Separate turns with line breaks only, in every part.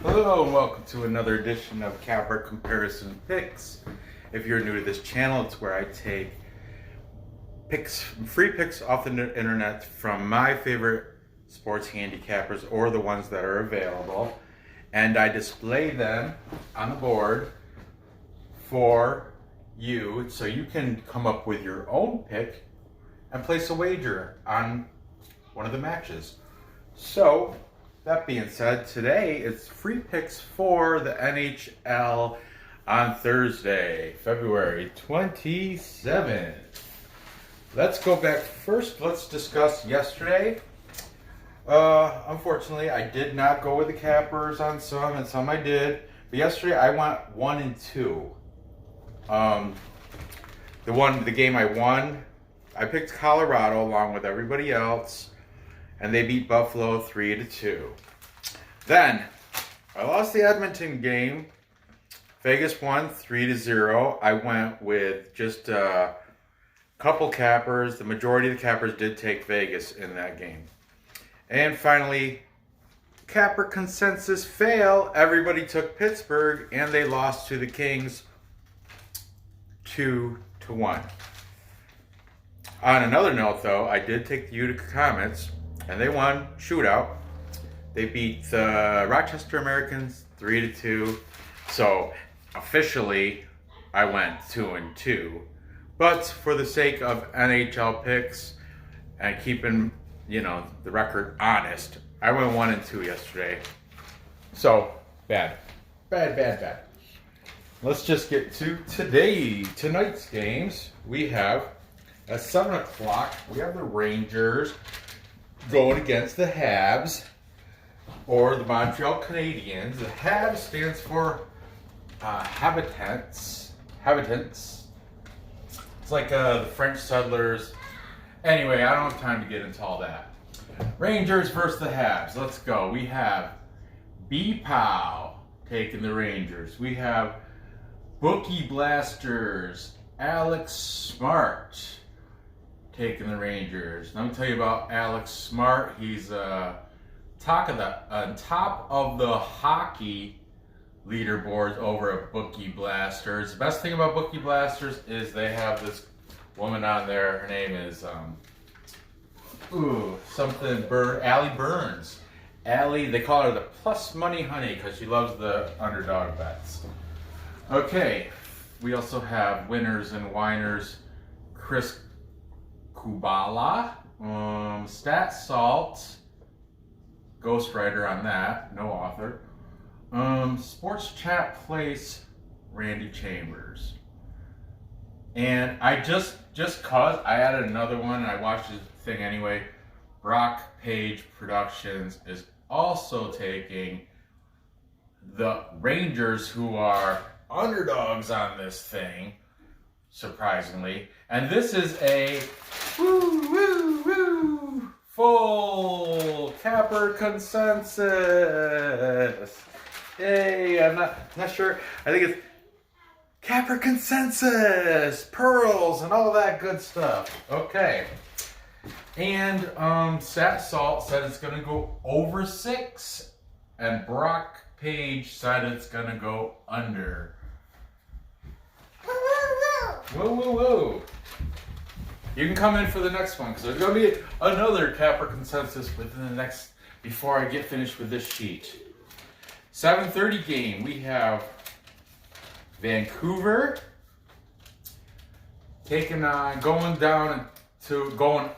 Hello and welcome to another edition of CAPPER Comparison Picks. If you're new to this channel, it's where I take free picks off the internet from my favorite sports handicappers or the ones that are available, and I display them on the board for you so you can come up with your own pick and place a wager on one of the matches. So, that being said, today it's free picks for the NHL on Thursday, February 27th. Let's go back first. Let's discuss yesterday. Unfortunately, I did not go with the cappers on some, and some I did. But yesterday I went 1 and 2. The game I won, I picked Colorado along with everybody else, and they beat Buffalo 3-2. Then I lost the Edmonton game. Vegas won 3-0. I went with just a couple cappers. The majority of the cappers did take Vegas in that game. And finally, capper consensus fail. Everybody took Pittsburgh, and they lost to the Kings 2-1. On another note, though, I did take the Utica Comets, and they won shootout. They beat the Rochester Americans 3-2. So officially, I went 2-2. But for the sake of NHL picks and keeping, the record honest, I went 1-2 yesterday. So bad. Let's just get to tonight's games. We have at 7 o'clock. We have the Rangers going against the Habs, or the Montreal Canadiens. The Habs stands for habitants. It's like the French settlers. Anyway, I don't have time to get into all that. Rangers versus the Habs. Let's go. We have B-Pow taking the Rangers. We have Bookie Blasters, Alex Smart taking the Rangers. Let me tell you about Alex Smart. He's on top of the hockey leaderboards over at Bookie Blasters. The best thing about Bookie Blasters is they have this woman on there. Her name is Allie Burns. Allie, they call her the plus money honey because she loves the underdog bets. Okay, we also have winners and whiners. Chris Kubala, Stat Salt, ghostwriter on that, no author. Sports Chat Place, Randy Chambers. And I just cause I added another one, and I watched the thing anyway. Brock Page Productions is also taking the Rangers, who are underdogs on this thing, surprisingly. And this is a full capper consensus. Hey, I'm not sure. I think it's capper consensus, pearls, and all that good stuff. Okay. And Sat Salt said it's going to go over 6, and Brock Page said it's going to go under. Whoa. You can come in for the next one, because there's going to be another capper consensus before I get finished with this sheet. 7:30 game, we have Vancouver going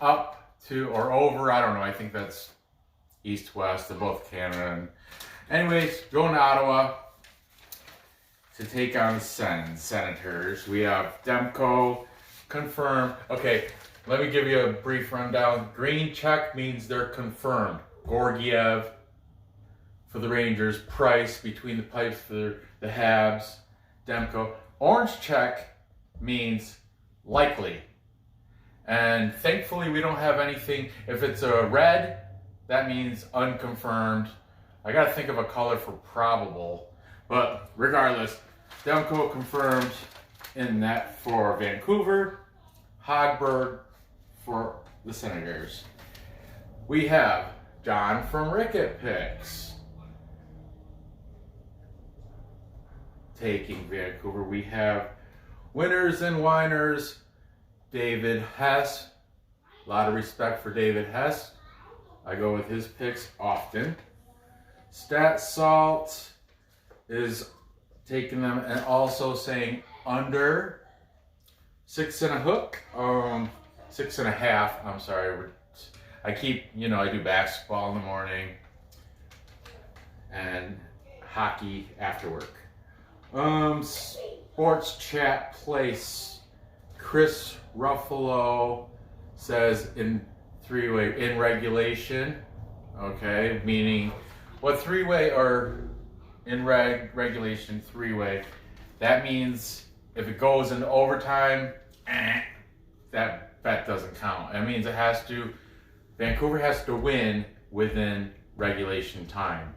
up to or over, I don't know, I think that's east-west, they're both Canada. Anyways, going to Ottawa to take on the Senators. We have Demko confirmed. Okay, let me give you a brief rundown. Green check means they're confirmed. Gorgiev for the Rangers. Price between the pipes for the Habs. Demko. Orange check means likely. And thankfully we don't have anything. If it's a red, that means unconfirmed. I gotta think of a color for probable. But regardless, Demko confirmed in that for Vancouver. Hogberg for the Senators. We have John from Ricket Picks. taking Vancouver. We have winners and whiners, David Hess. A lot of respect for David Hess. I go with his picks often. Stat Salt is taking them and also saying under 6.5. 6.5. I'm sorry. I keep, I do basketball in the morning and hockey after work. Sports Chat Place. Chris Ruffalo says in regulation. Okay, meaning what three-way or in regulation three-way. That means if it goes into overtime, that bet doesn't count. That means Vancouver has to win within regulation time.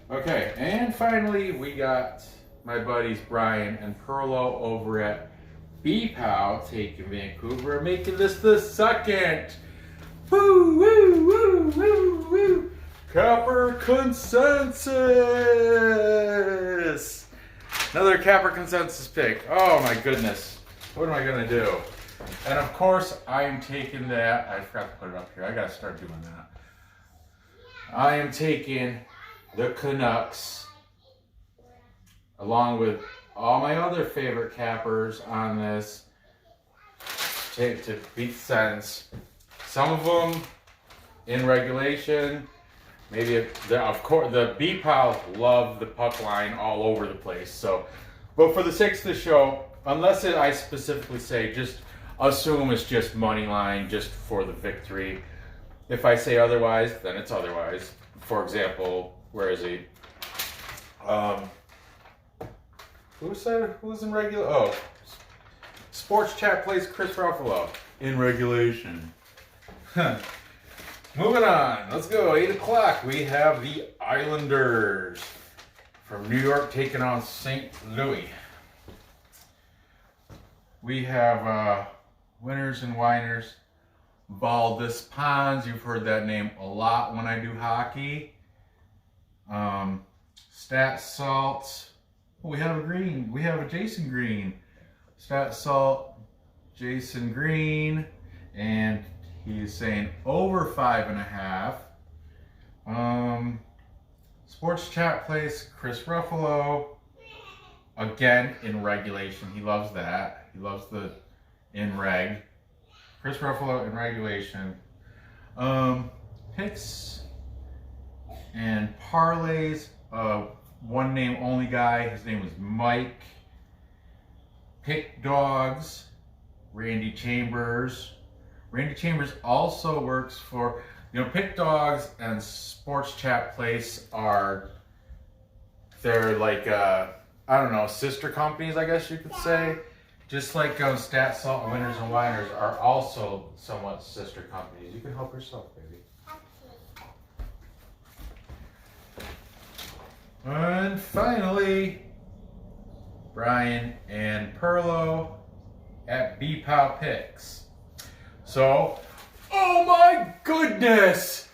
Okay, and finally we got my buddies Brian and Perlo over at BPOW taking Vancouver, making this the second. Woo, woo, woo, woo, woo. Capper consensus. Another Capper consensus pick. Oh my goodness. What am I gonna do? And of course I am taking that. I forgot to put it up here. I gotta start doing that. I am taking the Canucks along with all my other favorite Cappers on this to beat sense. Some of them in regulation. Maybe of course the B-Pals love the puck line all over the place. So, but for the sake of the show, unless I specifically say, just assume it's just money line, just for the victory. If I say otherwise, then it's otherwise. For example, where is he? Who's in regular? Oh, Sports Chat Place Chris Ruffalo in regulation. Moving on, let's go. 8 o'clock. We have the Islanders from New York taking on St. Louis. We have winners and whiners. Valdez Pons, you've heard that name a lot when I do hockey. Stat Salt. We have a Green. We have a Jason Green. Stat Salt, Jason Green, and he's saying over 5.5. Sports Chat Place, Chris Ruffalo. Again, in regulation. He loves that. He loves the in reg. Chris Ruffalo in regulation. Picks and parlays. One name only guy. His name is Mike. Pick Dogs. Randy Chambers. Randy Chambers also works for, Pick Dogs and Sports Chat Place they're like, sister companies, I guess you could say. Just like Stat Salt, Winners and Whiners are also somewhat sister companies. You can help yourself, baby. And finally, Brian and Perlo at BPOW Picks. So, oh my goodness!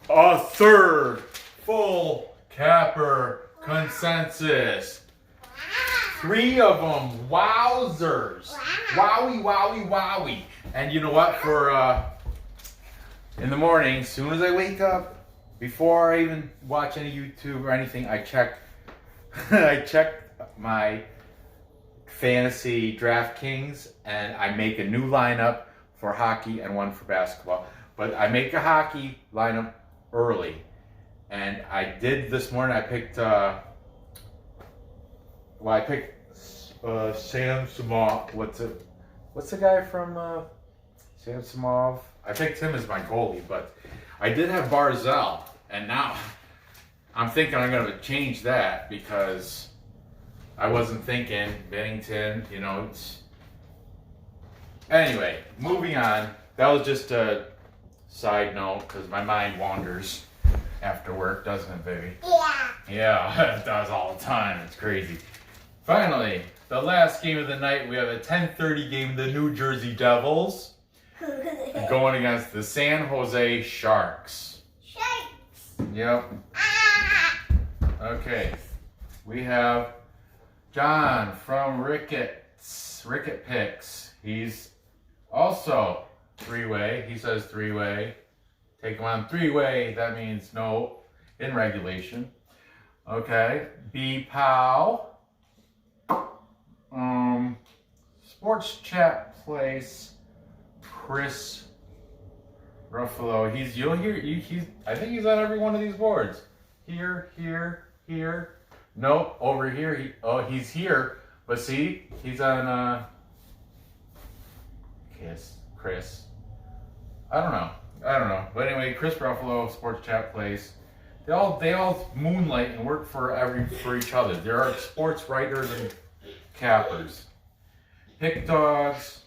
A third full Capper consensus. 3 of them, wowzers. Wowie, wowie, wowie. And you know what? For in the morning, as soon as I wake up, before I even watch any YouTube or anything, I check my fantasy DraftKings, and I make a new lineup for hockey and one for basketball. But I make a hockey lineup early, and I did this morning. I picked Sam Samov. What's the guy from Sam Samov? I picked him as my goalie, but I did have Barzell, and now I'm thinking I'm going to change that because I wasn't thinking Bennington, Anyway, moving on. That was just a side note because my mind wanders after work, doesn't it, baby?
Yeah.
Yeah, it does all the time. It's crazy. Finally, the last game of the night, we have a 10:30 game, the New Jersey Devils going against the San Jose Sharks.
Sharks.
Yep. Okay. We have John from Ricket Picks. He's also three-way. He says three-way. Take him on three-way. That means no in regulation. Okay. B Pow. Sports Chat Place. Chris Ruffalo. I think he's on every one of these boards. Here. Nope, over here. He's here. But see, he's on Chris. I don't know. But anyway, Chris Ruffalo, Sports Chat Place. They all moonlight and work for each other. There are sports writers and cappers. Pick Dogs,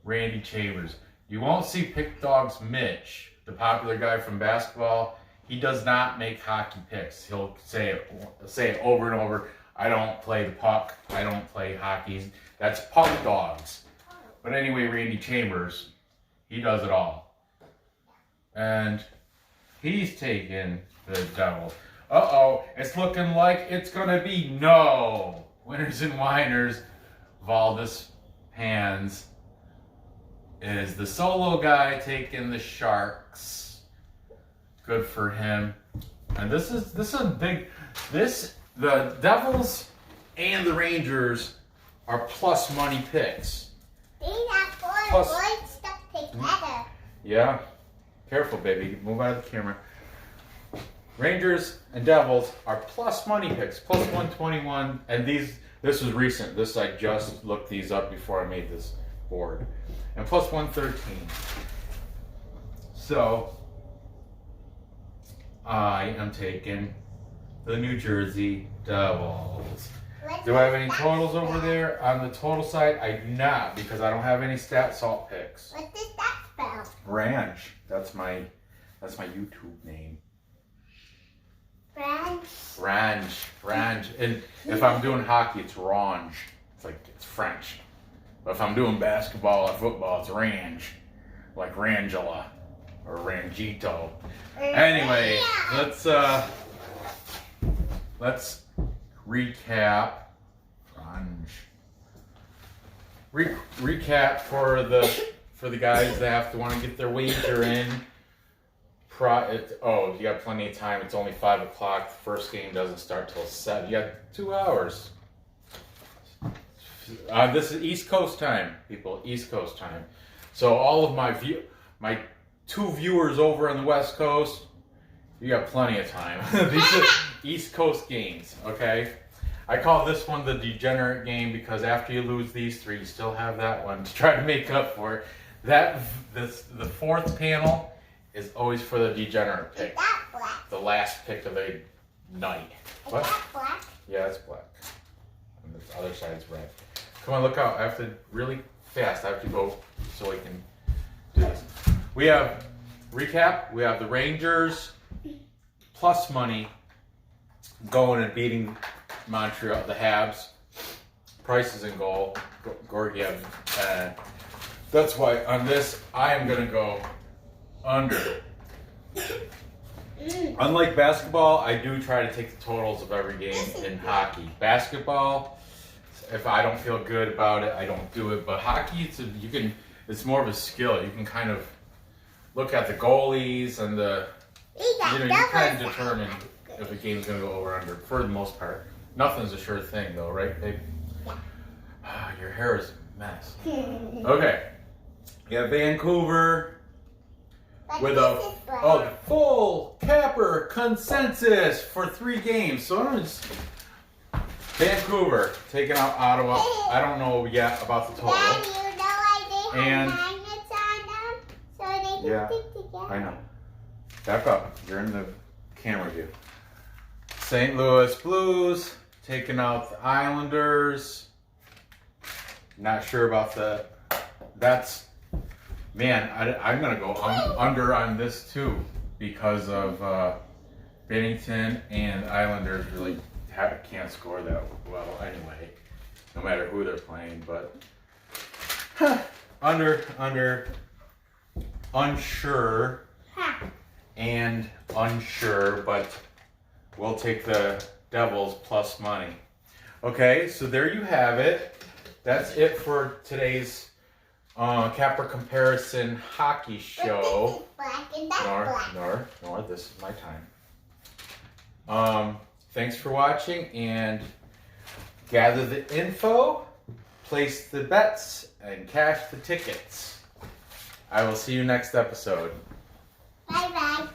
Randy Chambers. You won't see Pick Dogs Mitch, the popular guy from basketball. He does not make hockey picks. He'll say it over and over. I don't play the puck. I don't play hockey. That's Puck Dogs. But anyway, Randy Chambers, he does it all. And he's taking the Devils. Uh-oh, it's looking like it's going to be no. Winners and whiners. Valdez Pans is the solo guy taking the Sharks. Good for him. And this is a big. The Devils and the Rangers are plus money picks.
These are boys stuck together.
Yeah. Careful, baby. Move out of the camera. Rangers and Devils are plus money picks, plus 121. And this was recent. I just looked these up before I made this board. And plus 113. So I am taking the New Jersey Devils. Do I have any totals over there? On the total side, I do not, because I don't have any stat salt picks.
What does that spell?
Ranch. That's my YouTube name. Ranch. And if I'm doing hockey, it's Range. It's French. But if I'm doing basketball or football, it's Range. Like Rangela or Rangito. Anyway, let's recap. Recap for the guys that have to want to get their wager in. You got plenty of time. It's only 5 o'clock. The first game doesn't start till 7. You got 2 hours. This is East Coast time, people. East Coast time. So all of my 2 viewers over on the West Coast, you got plenty of time. These are East Coast games, okay? I call this one the degenerate game because after you lose these 3, you still have that one to try to make up for it. The fourth panel is always for the degenerate pick.
Is that black?
The last pick of the night. What?
Is that black?
Yeah, it's black. And the other side's red. Come on, look out. I have to really fast. I have to go so I can do this. We have recap. We have the Rangers plus money going and beating Montreal, the Habs. Prices in goal. Gorgiev. That's why on this, I am going to go under. Unlike basketball, I do try to take the totals of every game in hockey. Basketball, if I don't feel good about it, I don't do it. But hockey, it's more of a skill. You can kind of look at the goalies and you kind of determine if a game's going to go over or under for the most part. Nothing's a sure thing though, right, babe? Yeah. Your hair is a mess. Okay. Yeah, Vancouver. With the full capper consensus for 3 games. So I'm just Vancouver taking out Ottawa. I don't know yet about the total.
Dad, you know I did
And
have magnets on them so they can stick together.
I know. Back up. You're in the camera view. St. Louis Blues taking out the Islanders. Not sure about that's. Man, I'm going to go under on this too because of Bennington and Islanders really can't score that well anyway, no matter who they're playing. But under, unsure, and unsure, but we'll take the Devils plus money. Okay, so there you have it. That's it for today's Capper comparison hockey show.
But this is black and that's black.
Nor, this is my time. Thanks for watching, and gather the info, place the bets, and cash the tickets. I will see you next episode.
Bye bye.